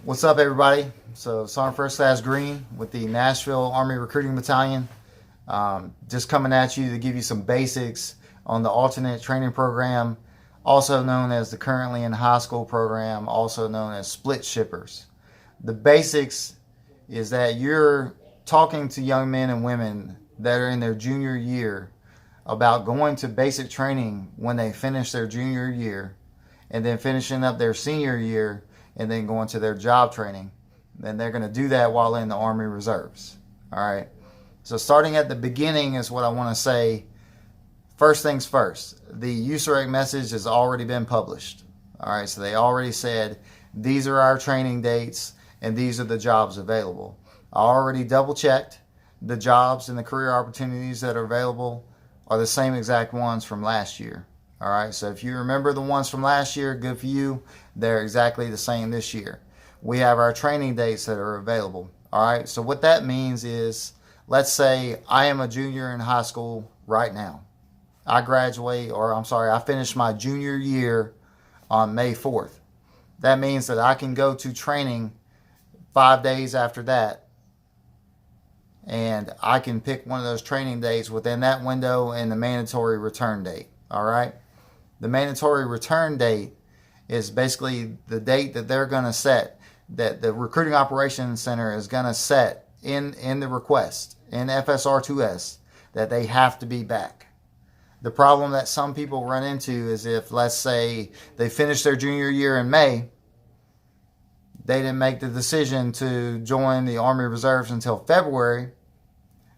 What's up, everybody? So, Sergeant First Class Greene with the Nashville Army Recruiting Battalion. Just coming at you to give you some basics on the alternate training program, also known as the currently in high school program, also known as split shippers. The basics is that you're talking to young men and women that are in their junior year about going to basic training when they finish their junior year, and then finishing up their senior year, and then going to their job training. And they're going to do that while in the Army Reserves. All right. So starting at the beginning is what I want to say. First things first, the USAREC message has already been published. All right. So they already said, these are our training dates and these are the jobs available. I already double checked. The jobs and the career opportunities that are available are the same exact ones from last year. All right, so if you remember the ones from last year, good for you. They're exactly the same this year. We have our training dates that are available. All right, so what that means is, let's say I am a junior in high school right now. I finished my junior year on May 4th. That means that I can go to training 5 days after that, and I can pick one of those training dates within that window and the mandatory return date. All right. The mandatory return date is basically the date that they're going to set, that the Recruiting Operations Center is going to set in the request, in FSR2S, that they have to be back. The problem that some people run into is if, let's say, they finish their junior year in May, they didn't make the decision to join the Army Reserves until February,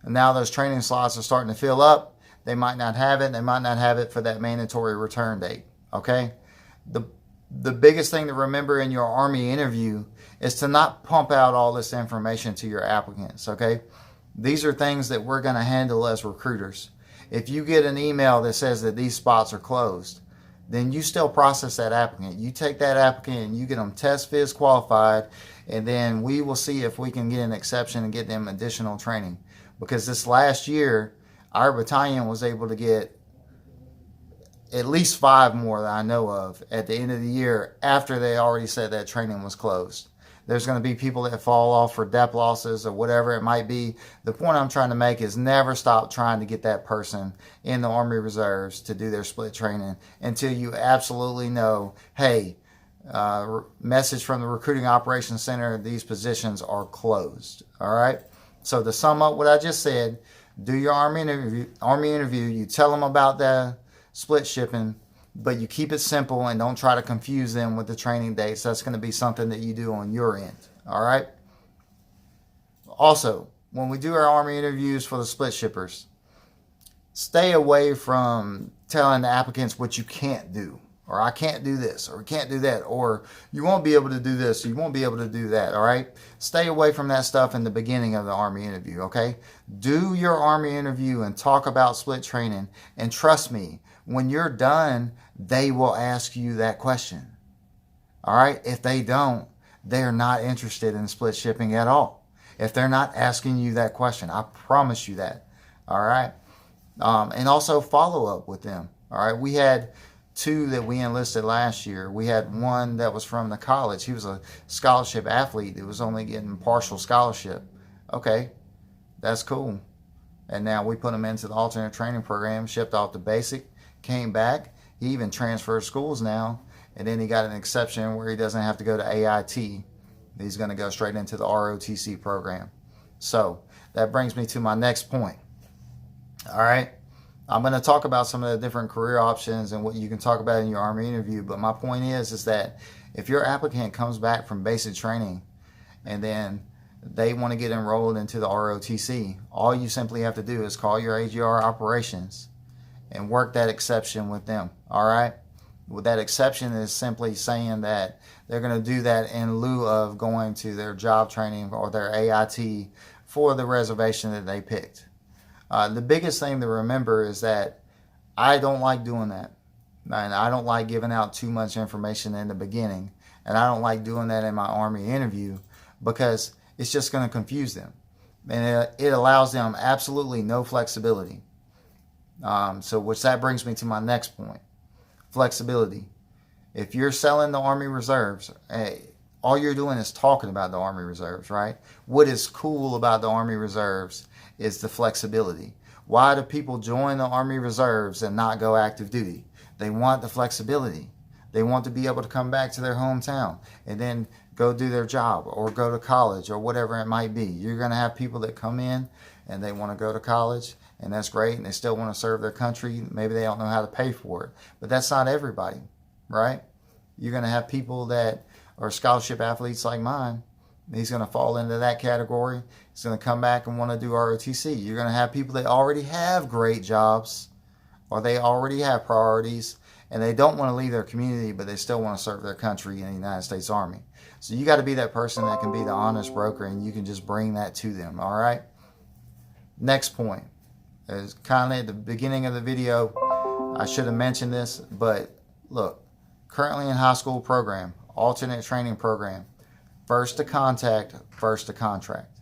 and now those training slots are starting to fill up. They might not have it. They might not have it for that mandatory return date. Okay? The biggest thing to remember in your Army interview is to not pump out all this information to your applicants. Okay? These are things that we're going to handle as recruiters. If you get an email that says that these spots are closed, then you still process that applicant. You take that applicant and you get them test phys qualified, and then we will see if we can get an exception and get them additional training. Because this last year, our battalion was able to get at least 5 more that I know of at the end of the year after they already said that training was closed. There's going to be people that fall off for DEP losses or whatever it might be. The point I'm trying to make is never stop trying to get that person in the Army Reserves to do their split training until you absolutely know, hey, message from the Recruiting Operations Center, these positions are closed. All right? So to sum up what I just said, do your Army interview. You tell them about the split shipping, but you keep it simple and don't try to confuse them with the training dates. That's going to be something that you do on your end. All right? Also, when we do our Army interviews for the split shippers, stay away from telling the applicants what you can't do, or I can't do this, or I can't do that, or you won't be able to do this, or you won't be able to do that, all right? Stay away from that stuff in the beginning of the Army interview, okay? Do your Army interview and talk about split training, and trust me, when you're done, they will ask you that question, all right? If they don't, they're not interested in split shipping at all. If they're not asking you that question, I promise you that, all right? And also follow up with them, all right? We had 2 that we enlisted last year. We had one that was from the college. He was a scholarship athlete that was only getting partial scholarship. Okay, that's cool. And now we put him into the alternate training program, shipped off the basic, came back. He even transferred schools now, and then he got an exception where he doesn't have to go to AIT. He's going to go straight into the ROTC program. So that brings me to my next point. All right. I'm going to talk about some of the different career options and what you can talk about in your Army interview. But my point is that if your applicant comes back from basic training and then they want to get enrolled into the ROTC, all you simply have to do is call your AGR operations and work that exception with them. All right? Well, that exception is simply saying that they're going to do that in lieu of going to their job training or their AIT for the reservation that they picked. The biggest thing to remember is that I don't like doing that. And I don't like giving out too much information in the beginning. And I don't like doing that in my Army interview because it's just going to confuse them. And it allows them absolutely no flexibility. Which that brings me to my next point. Flexibility. If you're selling the Army Reserves, hey, all you're doing is talking about the Army Reserves, right? What is cool about the Army Reserves is the flexibility. Why do people join the Army Reserves and not go active duty? They want the flexibility. They want to be able to come back to their hometown and then go do their job or go to college or whatever it might be. You're going to have people that come in and they want to go to college, and that's great, and they still want to serve their country. Maybe they don't know how to pay for it, but that's not everybody, right? You're going to have people that are scholarship athletes like mine. He's going to fall into that category. He's going to come back and want to do ROTC. You're going to have people that already have great jobs, or they already have priorities, and they don't want to leave their community, but they still want to serve their country in the United States Army. So you got to be that person that can be the honest broker, and you can just bring that to them, all right? Next point is kind of at the beginning of the video. I should have mentioned this, but look, currently in high school program, alternate training program, first to contact, first to contract,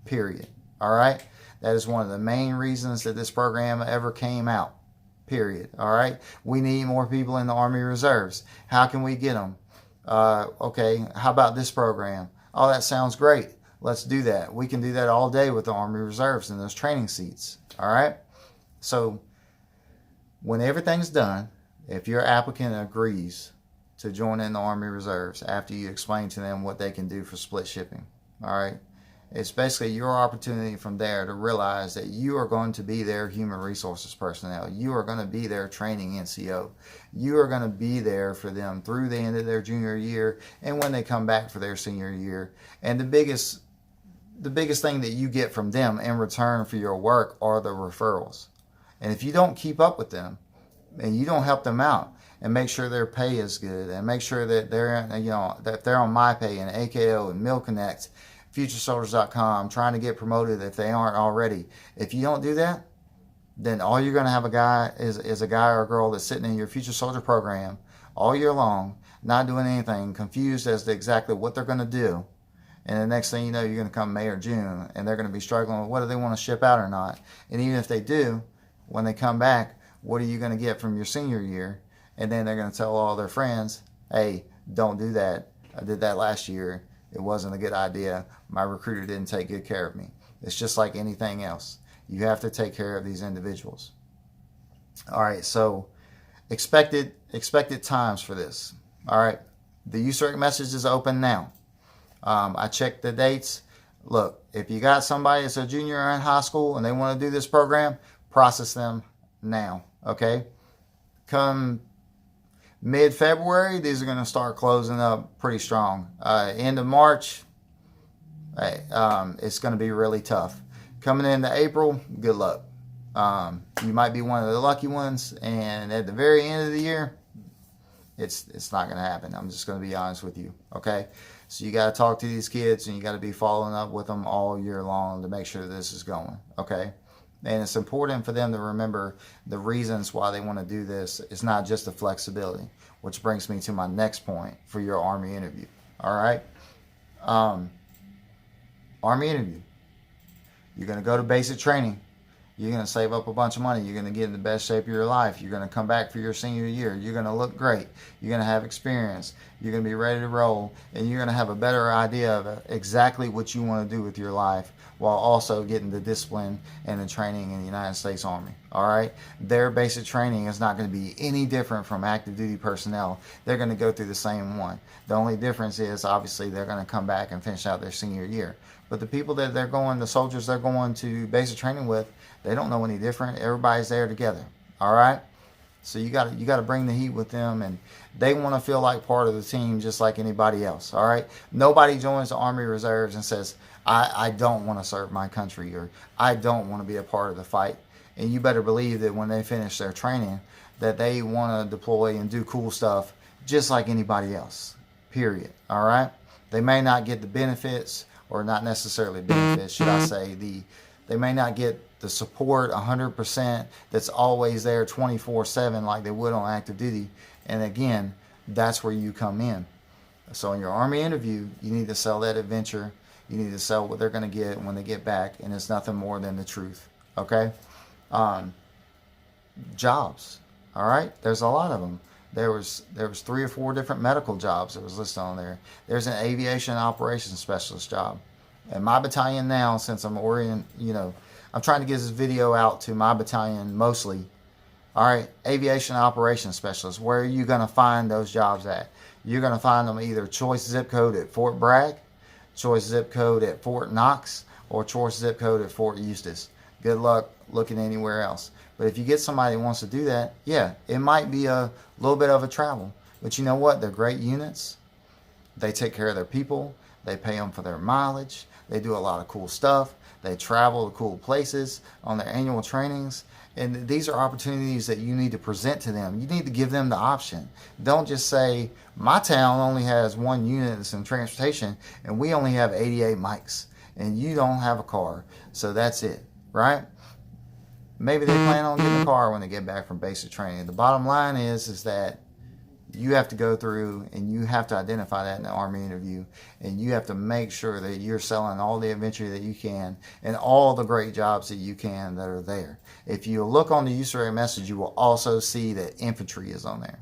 period. All right? That is one of the main reasons that this program ever came out, period. All right? We need more people in the Army Reserves. How can we get them? Okay, how about this program? Oh, that sounds great. Let's do that. We can do that all day with the Army Reserves and those training seats. All right? So when everything's done, if your applicant agrees to join in the Army Reserves after you explain to them what they can do for split shipping, all right, it's basically your opportunity from there to realize that you are going to be their human resources personnel. You are going to be their training NCO. You are going to be there for them through the end of their junior year and when they come back for their senior year. And the biggest thing that you get from them in return for your work are the referrals. And if you don't keep up with them and you don't help them out and make sure their pay is good and make sure that they're, that they're on MyPay and AKO and MillConnect, FutureSoldiers.com, trying to get promoted if they aren't already. If you don't do that, then all you're going to have is a guy or a girl that's sitting in your Future Soldier program all year long, not doing anything, confused as to exactly what they're going to do. And the next thing you know, you're going to come May or June, and they're going to be struggling with whether they want to ship out or not. And even if they do, when they come back, what are you going to get from your senior year? And then they're going to tell all their friends, hey, don't do that. I did that last year. It wasn't a good idea. My recruiter didn't take good care of me. It's just like anything else. You have to take care of these individuals. All right, so expected times for this. All right, the USERC message is open now. I checked the dates. Look, if you got somebody that's a junior in high school and they want to do this program, process them now, okay? Come mid-February, these are going to start closing up pretty strong. End of March, it's going to be really tough. Coming into April, good luck. You might be one of the lucky ones, and at the very end of the year, it's not going to happen. I'm just going to be honest with you, okay? So you got to talk to these kids, and you got to be following up with them all year long to make sure this is going, okay? And it's important for them to remember the reasons why they want to do this. It's not just the flexibility, which brings me to my next point for your Army interview, all right? Army interview. You're going to go to basic training. You're going to save up a bunch of money. You're going to get in the best shape of your life. You're going to come back for your senior year. You're going to look great. You're going to have experience. You're going to be ready to roll. And you're going to have a better idea of exactly what you want to do with your life while also getting the discipline and the training in the United States Army. All right? Their basic training is not going to be any different from active duty personnel. They're going to go through the same one. The only difference is, obviously, they're going to come back and finish out their senior year. But the people that the soldiers they're going to basic training with, they don't know any different. Everybody's there together. All right? So you got to bring the heat with them, and they want to feel like part of the team just like anybody else. All right? Nobody joins the Army Reserves and says, I don't want to serve my country, or I don't want to be a part of the fight. And you better believe that when they finish their training, that they want to deploy and do cool stuff just like anybody else. Period. All right? They may not get the benefits, or not necessarily benefits, should I say. They may not get the support 100% that's always there 24/7 like they would on active duty. And again, that's where you come in. So in your Army interview, you need to sell that adventure. You need to sell what they're going to get when they get back, and it's nothing more than the truth. Okay? Jobs. All right? There's a lot of them. There was 3 or 4 different medical jobs that was listed on there. There's an aviation operations specialist job. In my battalion now, since I'm I'm trying to get this video out to my battalion mostly. All right, aviation operations specialist. Where are you going to find those jobs at? You're going to find them either choice zip code at Fort Bragg, choice zip code at Fort Knox, or choice zip code at Fort Eustis. Good luck looking anywhere else. But if you get somebody that wants to do that, yeah, it might be a little bit of a travel. But you know what? They're great units. They take care of their people. They pay them for their mileage. They do a lot of cool stuff. They travel to cool places on their annual trainings. And these are opportunities that you need to present to them. You need to give them the option. Don't just say, my town only has 1 unit that's in transportation, and we only have 88 mics, and you don't have a car. So that's it, right? Maybe they plan on getting a car when they get back from basic training. The bottom line is that you have to go through and you have to identify that in the Army interview, and you have to make sure that you're selling all the adventure that you can and all the great jobs that you can that are there. If you look on the user message, you will also see that infantry is on there.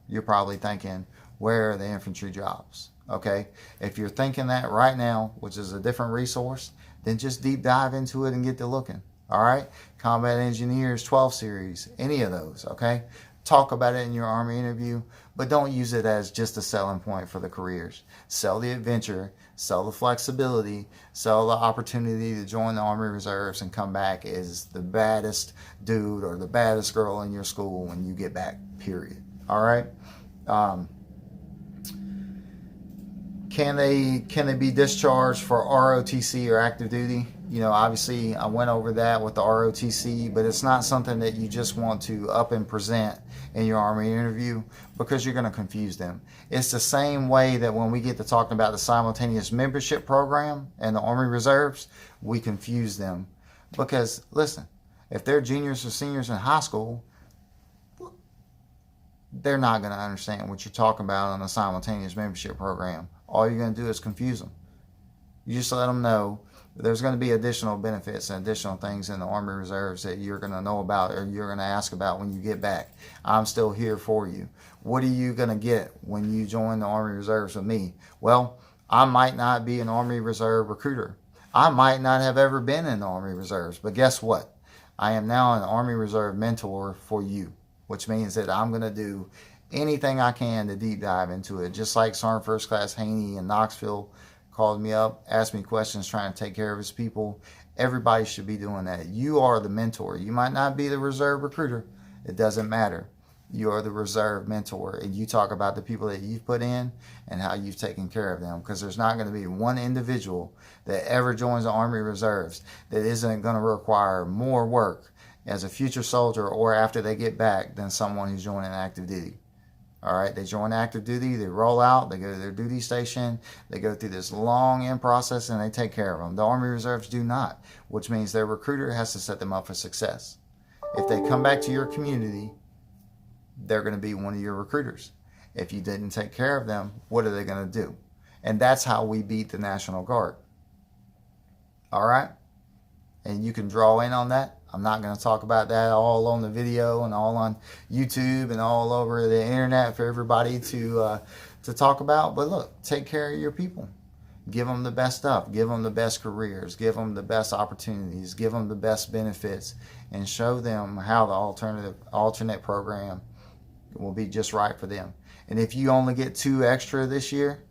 You're probably thinking, where are the infantry jobs? Okay, if you're thinking that right now, which is a different resource, then just deep dive into it and get to looking. All right, Combat Engineers 12 series, any of those, okay? Talk about it in your Army interview, but don't use it as just a selling point for the careers. Sell the adventure, sell the flexibility, sell the opportunity to join the Army Reserves and come back as the baddest dude or the baddest girl in your school when you get back, period. All right? Can they be discharged for ROTC or active duty? You know, obviously I went over that with the ROTC, but it's not something that you just want to up and present in your Army interview because you're going to confuse them. It's the same way that when we get to talking about the simultaneous membership program and the Army Reserves, we confuse them. Because, listen, if they're juniors or seniors in high school, they're not going to understand what you're talking about on the simultaneous membership program. All you're going to do is confuse them. You just let them know there's going to be additional benefits and additional things in the Army Reserves that you're going to know about or you're going to ask about when you get back. I'm still here for you. What are you going to get when you join the Army Reserves with me? Well, I might not be an Army Reserve recruiter. I might not have ever been in the Army Reserves, but guess what? I am now an Army Reserve mentor for you, which means that I'm going to do anything I can to deep dive into it. Just like Sergeant First Class Haney in Knoxville called me up, asked me questions, trying to take care of his people. Everybody should be doing that. You are the mentor. You might not be the reserve recruiter. It doesn't matter. You are the reserve mentor, and you talk about the people that you've put in and how you've taken care of them, because there's not going to be one individual that ever joins the Army Reserves that isn't going to require more work as a future soldier or after they get back than someone who's joining active duty. All right, they join active duty, they roll out, they go to their duty station, they go through this long end process, and they take care of them. The Army Reserves do not, which means their recruiter has to set them up for success. If they come back to your community, they're going to be one of your recruiters. If you didn't take care of them, what are they going to do? And that's how we beat the National Guard. All right? And you can draw in on that. I'm not going to talk about that all on the video and all on YouTube and all over the internet for everybody to talk about. But look, take care of your people. Give them the best stuff. Give them the best careers. Give them the best opportunities. Give them the best benefits. And show them how the alternate program will be just right for them. And if you only get 2 extra this year,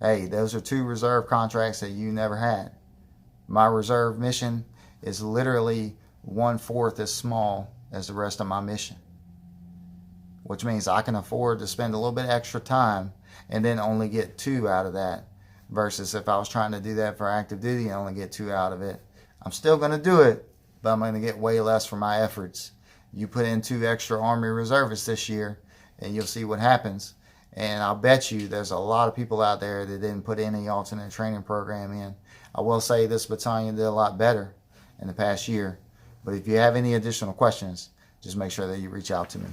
hey, those are 2 reserve contracts that you never had. My reserve mission is literally 1/4 as small as the rest of my mission, which means I can afford to spend a little bit extra time and then only get 2 out of that, versus if I was trying to do that for active duty and only get 2 out of it. I'm still going to do it, but I'm going to get way less for my efforts. You put in 2 extra Army Reservists this year and you'll see what happens. And I'll bet you there's a lot of people out there that didn't put any alternate training program in. I will say this battalion did a lot better in the past year. But if you have any additional questions, just make sure that you reach out to me.